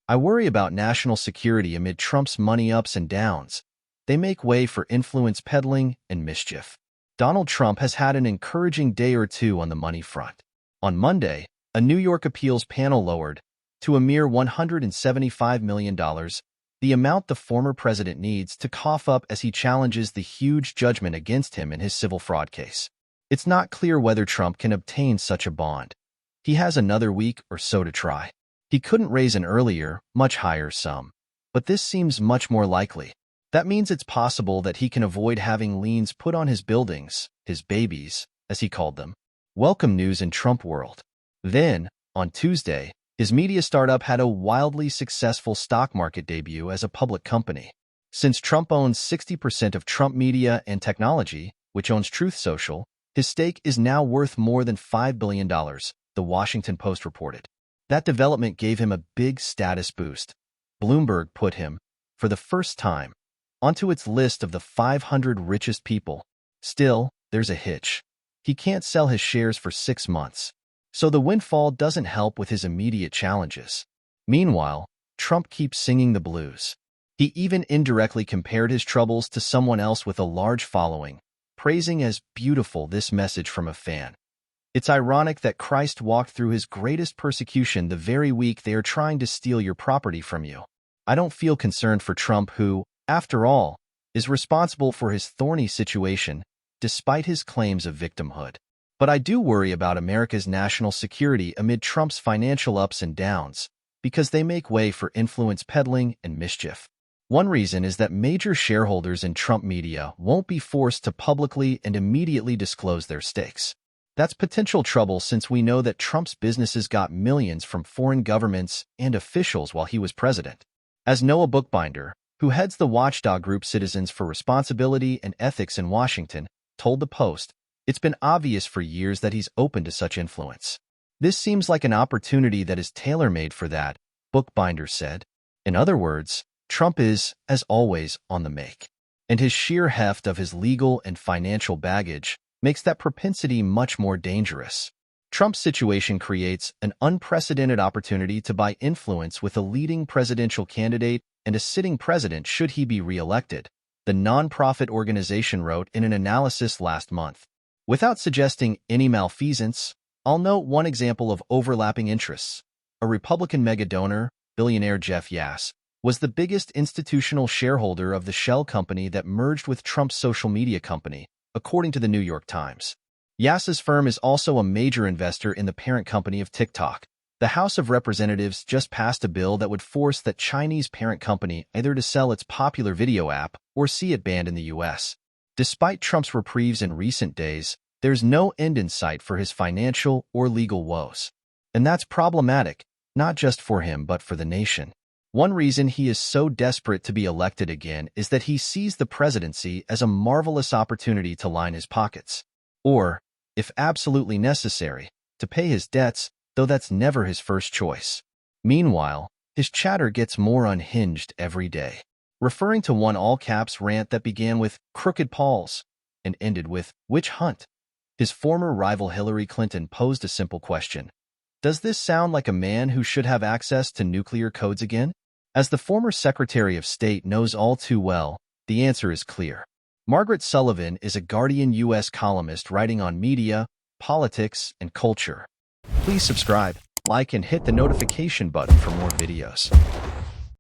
I worry about national security amid Trump's money ups and downs. They make way for influence peddling and mischief. Donald Trump has had an encouraging day or two on the money front. On Monday, a New York appeals panel lowered, to a mere $175 million, the amount the former president needs to cough up as he challenges the huge judgment against him in his civil fraud case. It's not clear whether Trump can obtain such a bond. He has another week or so to try. He couldn't raise an earlier, much higher sum, but this seems much more likely. That means it's possible that he can avoid having liens put on his buildings, his babies, as he called them. Welcome news in Trump world. Then, on Tuesday, his media startup had a wildly successful stock market debut as a public company. Since Trump owns 60% of Trump Media and Technology, which owns Truth Social, his stake is now worth more than $5 billion, the Washington Post reported. That development gave him a big status boost. Bloomberg put him, for the first time, onto its list of the 500 richest people. Still, there's a hitch. He can't sell his shares for 6 months. So the windfall doesn't help with his immediate challenges. Meanwhile, Trump keeps singing the blues. He even indirectly compared his troubles to someone else with a large following, praising as beautiful this message from a fan. It's ironic that Christ walked through his greatest persecution the very week they are trying to steal your property from you. I don't feel concerned for Trump who, after all, is responsible for his thorny situation, despite his claims of victimhood. But I do worry about America's national security amid Trump's financial ups and downs, because they make way for influence peddling and mischief. One reason is that major shareholders in Trump Media won't be forced to publicly and immediately disclose their stakes. That's potential trouble since we know that Trump's businesses got millions from foreign governments and officials while he was president. As Noah Bookbinder, who heads the watchdog group Citizens for Responsibility and Ethics in Washington, told the Post, it's been obvious for years that he's open to such influence. This seems like an opportunity that is tailor-made for that, Bookbinder said. In other words, Trump is, as always, on the make. And his sheer heft of his legal and financial baggage makes that propensity much more dangerous. Trump's situation creates an unprecedented opportunity to buy influence with a leading presidential candidate and a sitting president should he be re-elected, the nonprofit organization wrote in an analysis last month. Without suggesting any malfeasance, I'll note one example of overlapping interests. A Republican mega-donor, billionaire Jeff Yass, was the biggest institutional shareholder of the shell company that merged with Trump's social media company, according to the New York Times. Yass's firm is also a major investor in the parent company of TikTok. The House of Representatives just passed a bill that would force that Chinese parent company either to sell its popular video app or see it banned in the U.S. Despite Trump's reprieves in recent days, there's no end in sight for his financial or legal woes. And that's problematic, not just for him but for the nation. One reason he is so desperate to be elected again is that he sees the presidency as a marvelous opportunity to line his pockets. Or, if absolutely necessary, to pay his debts, though that's never his first choice. Meanwhile, his chatter gets more unhinged every day. Referring to one all-caps rant that began with "crooked Pauls" and ended with "witch hunt," his former rival Hillary Clinton posed a simple question. Does this sound like a man who should have access to nuclear codes again? As the former Secretary of State knows all too well, the answer is clear. Margaret Sullivan is a Guardian U.S. columnist writing on media, politics, and culture. Please subscribe, like, and hit the notification button for more videos.